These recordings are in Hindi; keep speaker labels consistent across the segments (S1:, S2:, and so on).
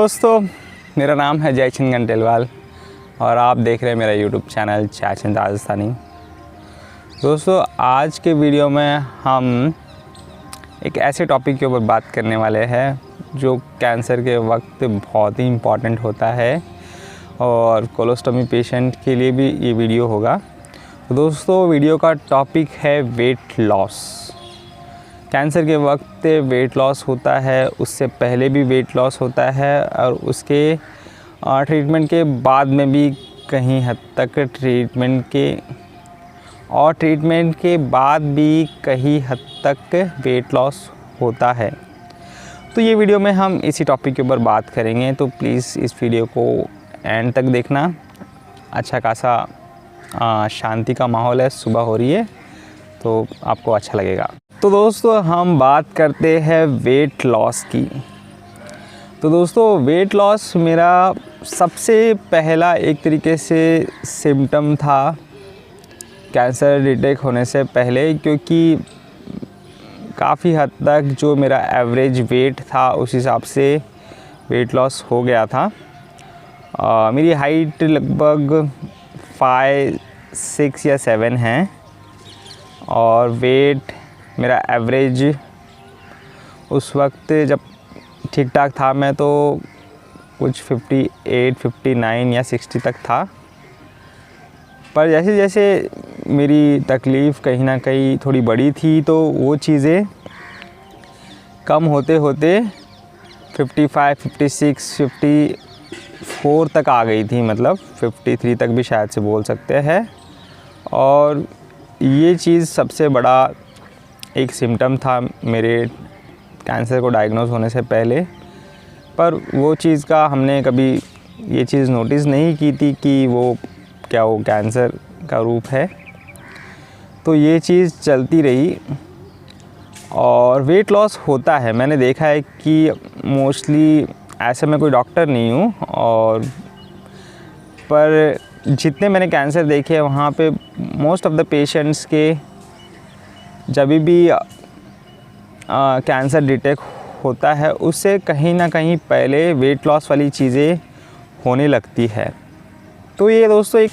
S1: दोस्तों, मेरा नाम है जयचंद गंटेलवाल और आप देख रहे हैं मेरा यूट्यूब चैनल जयचंद राजस्थानी। दोस्तों, आज के वीडियो में हम एक ऐसे टॉपिक के ऊपर बात करने वाले हैं जो कैंसर के वक्त बहुत ही इम्पॉर्टेंट होता है और कोलोस्टोमी पेशेंट के लिए भी ये वीडियो होगा। तो दोस्तों, वीडियो का टॉपिक है वेट लॉस। कैंसर के वक्त वेट लॉस होता है, उससे पहले भी वेट लॉस होता है और उसके ट्रीटमेंट के बाद में भी कहीं हद तक ट्रीटमेंट के बाद भी कहीं हद तक वेट लॉस होता है। तो ये वीडियो में हम इसी टॉपिक के ऊपर बात करेंगे, तो प्लीज़ इस वीडियो को एंड तक देखना। अच्छा खासा शांति का माहौल है, सुबह हो रही है तो आपको अच्छा लगेगा। तो दोस्तों, हम बात करते हैं वेट लॉस की। तो दोस्तों, वेट लॉस मेरा सबसे पहला एक तरीके से सिम्टम था कैंसर डिटेक्ट होने से पहले, क्योंकि काफ़ी हद तक जो मेरा एवरेज वेट था उस हिसाब से वेट लॉस हो गया था। मेरी हाइट लगभग 5, 6 या 7 है और वेट मेरा एवरेज उस वक्त जब ठीक ठाक था, मैं तो कुछ 58, 59 या 60 तक था। पर जैसे जैसे मेरी तकलीफ़ कहीं ना कहीं थोड़ी बड़ी थी तो वो चीज़ें कम होते होते 55, 56, 54 तक आ गई थी, मतलब 53 तक भी शायद से बोल सकते हैं। और ये चीज़ सबसे बड़ा एक सिम्टम था मेरे कैंसर को डायग्नोज होने से पहले। पर वो चीज़ का हमने कभी ये चीज़ नोटिस नहीं की थी कि वो कैंसर का रूप है। तो ये चीज़ चलती रही और वेट लॉस होता है। मैंने देखा है कि मोस्टली, ऐसे मैं कोई डॉक्टर नहीं हूँ, और पर जितने मैंने कैंसर देखे हैं वहाँ पे मोस्ट ऑफ़ द पेशेंट्स के जब भी कैंसर डिटेक्ट होता है उससे कहीं ना कहीं पहले वेट लॉस वाली चीज़ें होने लगती है। तो ये दोस्तों एक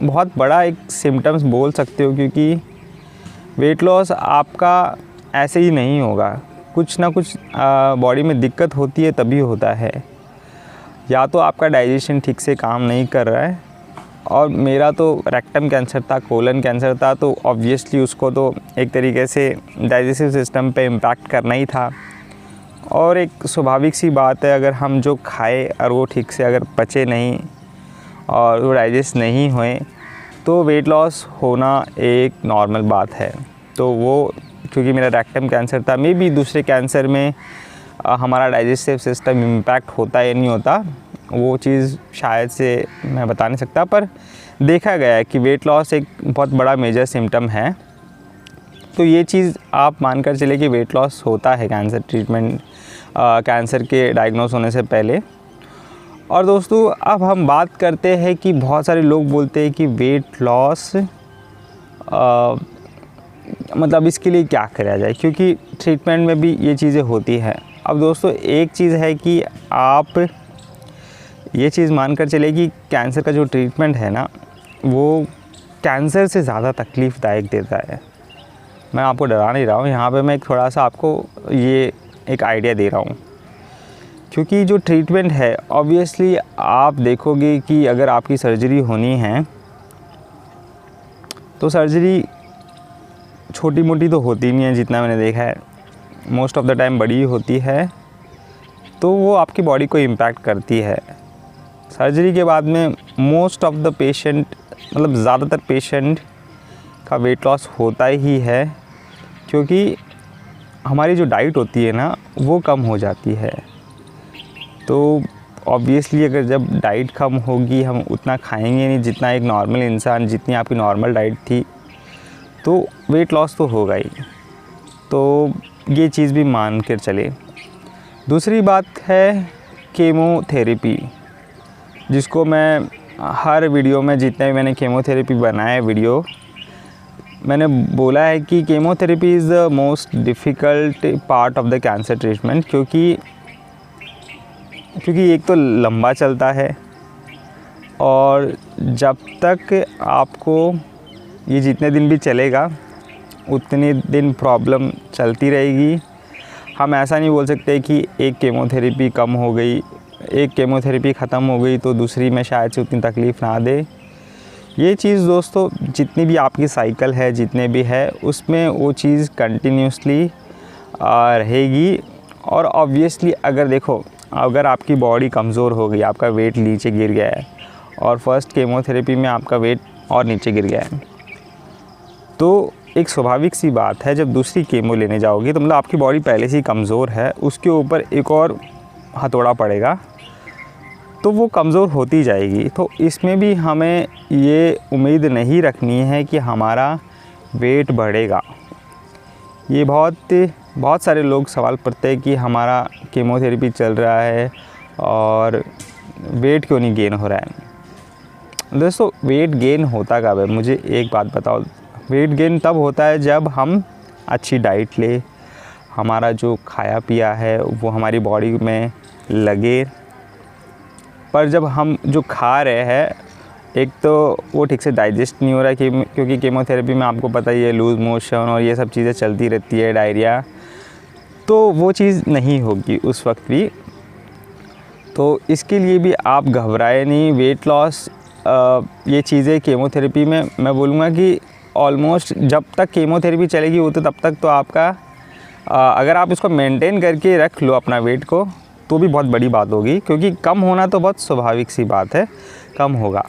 S1: बहुत बड़ा एक सिम्टम्स बोल सकते हो, क्योंकि वेट लॉस आपका ऐसे ही नहीं होगा, कुछ ना कुछ बॉडी में दिक्कत होती है तभी होता है। या तो आपका डाइजेशन ठीक से काम नहीं कर रहा है, और मेरा तो रेक्टम कैंसर था, कोलन कैंसर था, तो ऑब्वियसली उसको तो एक तरीके से डाइजेस्टिव सिस्टम पे इम्पैक्ट करना ही था। और एक स्वाभाविक सी बात है, अगर हम जो खाए और वो ठीक से अगर पचे नहीं और वो डाइजेस्ट नहीं हुए तो वेट लॉस होना एक नॉर्मल बात है। तो वो क्योंकि मेरा रेक्टम कैंसर था, मे बी दूसरे कैंसर में हमारा डाइजेस्टिव सिस्टम इम्पैक्ट होता या नहीं होता, वो चीज़ शायद से मैं बता नहीं सकता, पर देखा गया है कि वेट लॉस एक बहुत बड़ा मेजर सिम्टम है। तो ये चीज़ आप मानकर चले कि वेट लॉस होता है कैंसर ट्रीटमेंट, कैंसर के डायग्नोस होने से पहले। और दोस्तों, अब हम बात करते हैं कि बहुत सारे लोग बोलते हैं कि वेट लॉस मतलब इसके लिए क्या करा जाए, क्योंकि ट्रीटमेंट में भी ये चीज़ें होती हैं। अब दोस्तों, एक चीज़ है कि आप ये चीज़ मानकर चले कि कैंसर का जो ट्रीटमेंट है ना, वो कैंसर से ज़्यादा तकलीफ़दायक देता है। मैं आपको डरा नहीं रहा हूँ, यहाँ पे मैं एक थोड़ा सा आपको ये एक आइडिया दे रहा हूँ, क्योंकि जो ट्रीटमेंट है ऑब्वियसली आप देखोगे कि अगर आपकी सर्जरी होनी है तो सर्जरी छोटी मोटी तो होती नहीं है, जितना मैंने देखा है मोस्ट ऑफ़ द टाइम बड़ी होती है, तो वो आपकी बॉडी को इम्पैक्ट करती है। सर्जरी के बाद में मोस्ट ऑफ़ द पेशेंट, मतलब ज़्यादातर पेशेंट का वेट लॉस होता ही है, क्योंकि हमारी जो डाइट होती है ना वो कम हो जाती है। तो ऑब्वियसली अगर जब डाइट कम होगी, हम उतना खाएंगे नहीं जितना एक नॉर्मल इंसान, जितनी आपकी नॉर्मल डाइट थी, तो वेट लॉस तो होगा ही। तो ये चीज़ भी मान कर चले। दूसरी बात है कीमोथेरेपी, जिसको मैं हर वीडियो में, जितने भी मैंने कीमोथेरेपी बनाए वीडियो, मैंने बोला है कि chemotherapy is the most difficult part of the cancer treatment, क्योंकि क्योंकि एक तो लंबा चलता है और जब तक आपको ये जितने दिन भी चलेगा उतने दिन प्रॉब्लम चलती रहेगी। हम ऐसा नहीं बोल सकते कि एक केमोथेरेपी कम हो गई, एक केमोथेरेपी ख़त्म हो गई तो दूसरी में शायद से उतनी तकलीफ़ ना दे। ये चीज़ दोस्तों जितनी भी आपकी साइकिल है, जितने भी है, उसमें वो चीज़ कंटिन्यूसली रहेगी। और ऑब्वियसली अगर देखो, अगर आपकी बॉडी कमज़ोर हो गई, आपका वेट नीचे गिर गया है और फर्स्ट केमोथेरेपी में आपका वेट और नीचे गिर गया है, तो एक स्वाभाविक सी बात है जब दूसरी केमो लेने जाओगे तो मतलब आपकी बॉडी पहले से ही कमज़ोर है, उसके ऊपर एक और हथौड़ा पड़ेगा तो वो कमज़ोर होती जाएगी। तो इसमें भी हमें ये उम्मीद नहीं रखनी है कि हमारा वेट बढ़ेगा। ये बहुत सारे लोग सवाल करते हैं कि हमारा केमोथेरेपी चल रहा है और वेट क्यों नहीं गेन हो रहा है। दोस्तों वेट गेन होता कब है, मुझे एक बात बताओ। वेट गेन तब होता है जब हम अच्छी डाइट ले, हमारा जो खाया पिया है वो हमारी बॉडी में लगे। पर जब हम जो खा रहे हैं एक तो वो ठीक से डाइजेस्ट नहीं हो रहा है क्योंकि केमोथेरेपी में आपको पता ही है लूज़ मोशन और ये सब चीज़ें चलती रहती है, डायरिया, तो वो चीज़ नहीं होगी उस वक्त भी। तो इसके लिए भी आप घबराए नहीं। वेट लॉस ये चीज़ें केमोथेरेपी में मैं बोलूँगा कि ऑलमोस्ट जब तक केमोथेरेपी चलेगी वो तो तब तक तो आपका अगर आप इसको मेंटेन करके रख लो अपना वेट को तो भी बहुत बड़ी बात होगी, क्योंकि कम होना तो बहुत स्वाभाविक सी बात है, कम होगा।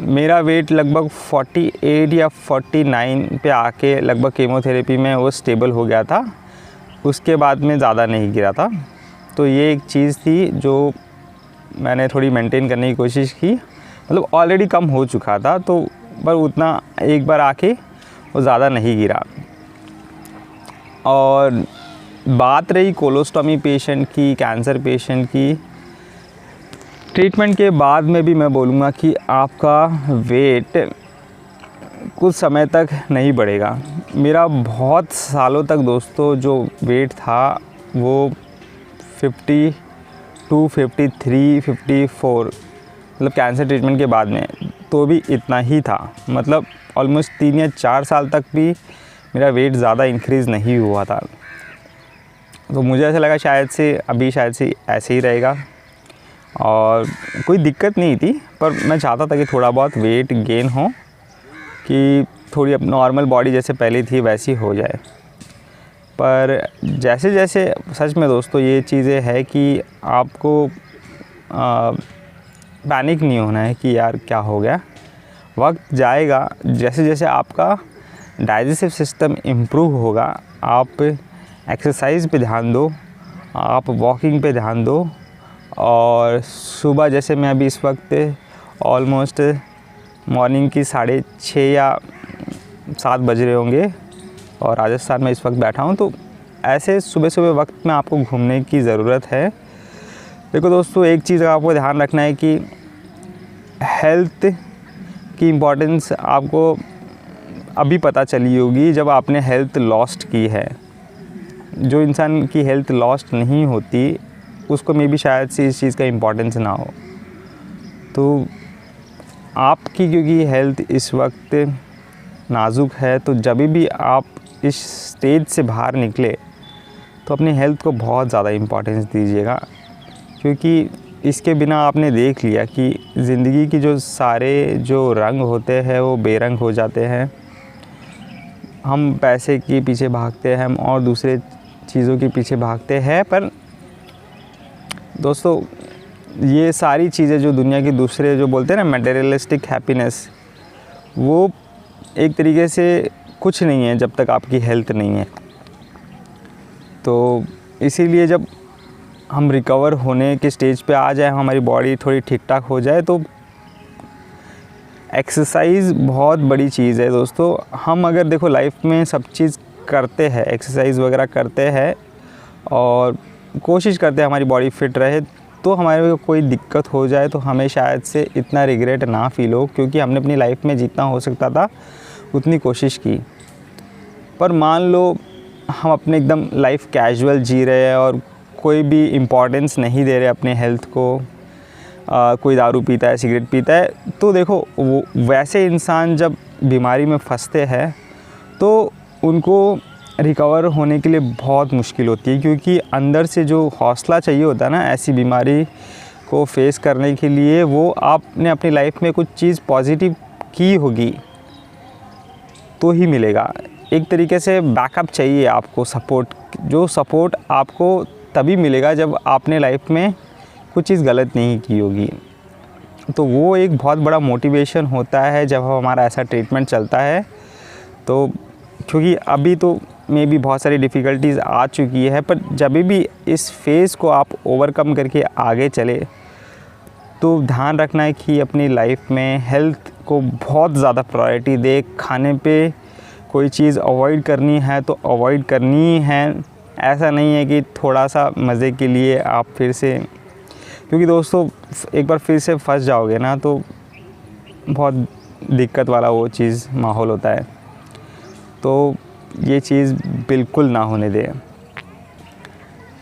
S1: मेरा वेट लगभग 48 या 49 पे आके लगभग केमोथेरेपी में वो स्टेबल हो गया था, उसके बाद में ज़्यादा नहीं गिरा था। तो ये एक चीज़ थी जो मैंने थोड़ी मेंटेन करने की कोशिश की, मतलब ऑलरेडी कम हो चुका था तो पर उतना एक बार आके वो ज़्यादा नहीं गिरा। और बात रही कोलोस्टॉमी पेशेंट की, कैंसर पेशेंट की, ट्रीटमेंट के बाद में भी मैं बोलूँगा कि आपका वेट कुछ समय तक नहीं बढ़ेगा। मेरा बहुत सालों तक दोस्तों जो वेट था वो 52, 53, 54, मतलब कैंसर ट्रीटमेंट के बाद में तो भी इतना ही था। मतलब ऑलमोस्ट 3 या 4 साल तक भी मेरा वेट ज़्यादा इंक्रीज़ नहीं हुआ था। तो मुझे ऐसा लगा शायद से अभी शायद से ऐसे ही रहेगा और कोई दिक्कत नहीं थी, पर मैं चाहता था कि थोड़ा बहुत वेट गेन हो, कि थोड़ी अब नॉर्मल बॉडी जैसे पहले थी वैसी हो जाए। पर जैसे जैसे सच में दोस्तों ये चीज़ें है कि आपको पैनिक नहीं होना है कि यार क्या हो गया, वक्त जाएगा। जैसे जैसे आपका डाइजेस्टिव सिस्टम इम्प्रूव होगा, आप एक्सरसाइज पे ध्यान दो, आप वॉकिंग पे ध्यान दो। और सुबह जैसे मैं अभी इस वक्त ऑलमोस्ट मॉर्निंग की 6:30 या 7 बज रहे होंगे और राजस्थान में इस वक्त बैठा हूँ, तो ऐसे सुबह सुबह वक्त में आपको घूमने की ज़रूरत है। देखो दोस्तों एक चीज़ आपको ध्यान रखना है कि हेल्थ की इम्पोर्टेंस आपको अभी पता चली होगी जब आपने हेल्थ लॉस्ट की है। जो इंसान की हेल्थ लॉस्ट नहीं होती उसको मे भी शायद से इस चीज़ का इम्पोर्टेंस ना हो। तो आपकी क्योंकि हेल्थ इस वक्त नाजुक है, तो जब भी आप इस स्टेज से बाहर निकले तो अपनी हेल्थ को बहुत ज़्यादा इम्पोर्टेंस दीजिएगा, क्योंकि इसके बिना आपने देख लिया कि ज़िंदगी की जो सारे जो रंग होते हैं वो बेरंग हो जाते हैं। हम पैसे के पीछे भागते हैं, हम और दूसरे चीज़ों के पीछे भागते हैं, पर दोस्तों ये सारी चीज़ें जो दुनिया की दूसरे जो बोलते हैं ना मटेरियलिस्टिक हैप्पीनेस, वो एक तरीके से कुछ नहीं है जब तक आपकी हेल्थ नहीं है। तो इसीलिए जब हम रिकवर होने के स्टेज पे आ जाए, हमारी बॉडी थोड़ी ठीक ठाक हो जाए, तो एक्सरसाइज बहुत बड़ी चीज़ है दोस्तों। हम अगर देखो लाइफ में सब चीज़ करते हैं, एक्सरसाइज वगैरह करते हैं और कोशिश करते हैं हमारी बॉडी फिट रहे, तो हमारे को कोई दिक्कत हो जाए तो हमें शायद से इतना रिग्रेट ना फील हो, क्योंकि हमने अपनी लाइफ में जितना हो सकता था उतनी कोशिश की। पर मान लो हम अपने एकदम लाइफ कैजुअल जी रहे हैं और कोई भी इम्पोर्टेंस नहीं दे रहे अपने हेल्थ को, कोई दारू पीता है, सिगरेट पीता है, तो देखो वो वैसे इंसान जब बीमारी में फंसते हैं तो उनको रिकवर होने के लिए बहुत मुश्किल होती है, क्योंकि अंदर से जो हौसला चाहिए होता है ना ऐसी बीमारी को फेस करने के लिए, वो आपने अपनी लाइफ में कुछ चीज़ पॉजिटिव की होगी तो ही मिलेगा। एक तरीके से बैकअप चाहिए आपको, सपोर्ट, जो सपोर्ट आपको तभी मिलेगा जब आपने लाइफ में कुछ चीज़ गलत नहीं की होगी। तो वो एक बहुत बड़ा मोटिवेशन होता है जब हमारा ऐसा ट्रीटमेंट चलता है। तो क्योंकि अभी तो मे भी बहुत सारी डिफ़िकल्टीज़ आ चुकी है, पर जब भी इस फेज़ को आप ओवरकम करके आगे चले तो ध्यान रखना है कि अपनी लाइफ में हेल्थ को बहुत ज़्यादा प्रायोरिटी दे। खाने पे कोई चीज़ अवॉइड करनी है तो अवॉइड करनी है, ऐसा नहीं है कि थोड़ा सा मज़े के लिए आप फिर से, क्योंकि दोस्तों एक बार फिर से फंस जाओगे ना तो बहुत दिक्कत वाला वो चीज़ माहौल होता है। तो ये चीज़ बिल्कुल ना होने दें।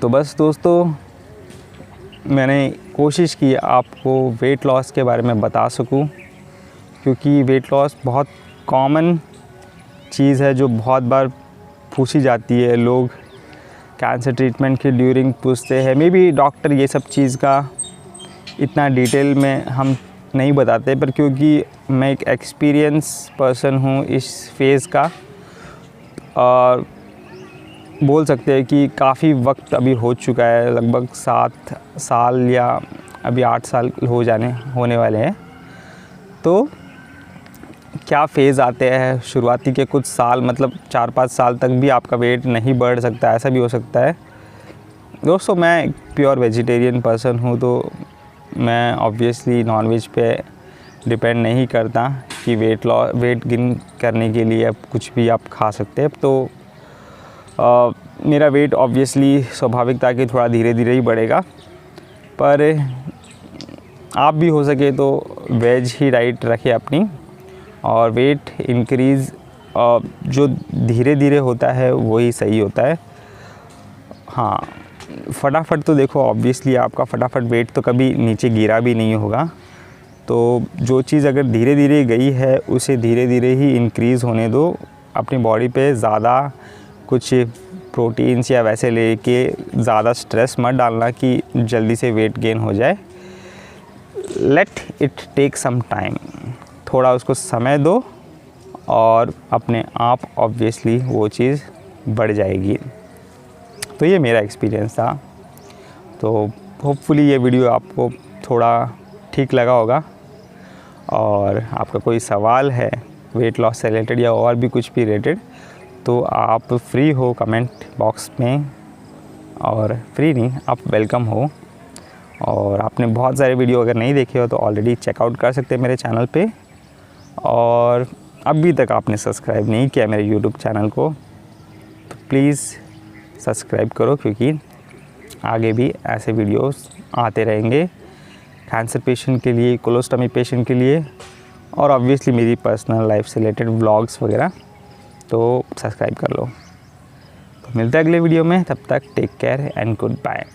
S1: तो बस दोस्तों, मैंने कोशिश की आपको वेट लॉस के बारे में बता सकूं, क्योंकि वेट लॉस बहुत कॉमन चीज़ है जो बहुत बार पूछी जाती है। लोग कैंसर ट्रीटमेंट के ड्यूरिंग पूछते हैं, मे बी डॉक्टर ये सब चीज़ का इतना डिटेल में हम नहीं बताते, पर क्योंकि मैं एक एक्सपीरियंस पर्सन हूँ इस फेज़ का, और बोल सकते हैं कि काफ़ी वक्त अभी हो चुका है, लगभग 7 साल या अभी 8 साल होने वाले हैं। तो क्या फ़ेज़ आते हैं शुरुआती के कुछ साल, मतलब 4-5 साल तक भी आपका वेट नहीं बढ़ सकता, ऐसा भी हो सकता है। दोस्तों मैं एक प्योर वेजिटेरियन पर्सन हूँ, तो मैं ऑब्वियसली नॉनवेज पे डिपेंड नहीं करता कि वेट गेन करने के लिए अब कुछ भी आप खा सकते हैं। तो मेरा वेट ऑब्वियसली स्वाभाविक था कि थोड़ा धीरे धीरे ही बढ़ेगा, पर आप भी हो सके तो वेज ही डाइट रखें अपनी, और वेट इंक्रीज़ जो धीरे धीरे होता है वही सही होता है। हाँ, फटाफट तो देखो ऑब्वियसली आपका फटाफट वेट तो कभी नीचे गिरा भी नहीं होगा। तो जो चीज़ अगर धीरे धीरे गई है उसे धीरे धीरे ही इंक्रीज़ होने दो। अपनी बॉडी पे ज़्यादा कुछ प्रोटीन्स या वैसे लेके ज़्यादा स्ट्रेस मत डालना कि जल्दी से वेट गेन हो जाए। Let it take some time, थोड़ा उसको समय दो और अपने आप ऑब्वियसली वो चीज़ बढ़ जाएगी। तो ये मेरा एक्सपीरियंस था। तो होपफुली ये वीडियो आपको थोड़ा ठीक लगा होगा, और आपका कोई सवाल है वेट लॉस से रिलेटेड या और भी कुछ भी रिलेटेड, तो आप फ्री हो कमेंट बॉक्स में, और फ्री नहीं, आप वेलकम हो। और आपने बहुत सारे वीडियो अगर नहीं देखे हो तो ऑलरेडी चेकआउट कर सकते हैं मेरे चैनल पे, और अभी तक आपने सब्सक्राइब नहीं किया मेरे यूट्यूब चैनल को तो प्लीज़ सब्सक्राइब करो, क्योंकि आगे भी ऐसे वीडियोस आते रहेंगे कैंसर पेशेंट के लिए, कोलोस्टमी पेशेंट के लिए, और ऑब्वियसली मेरी पर्सनल लाइफ से रिलेटेड व्लॉग्स वगैरह। तो सब्सक्राइब कर लो। तो मिलते हैं अगले वीडियो में, तब तक take care and good bye.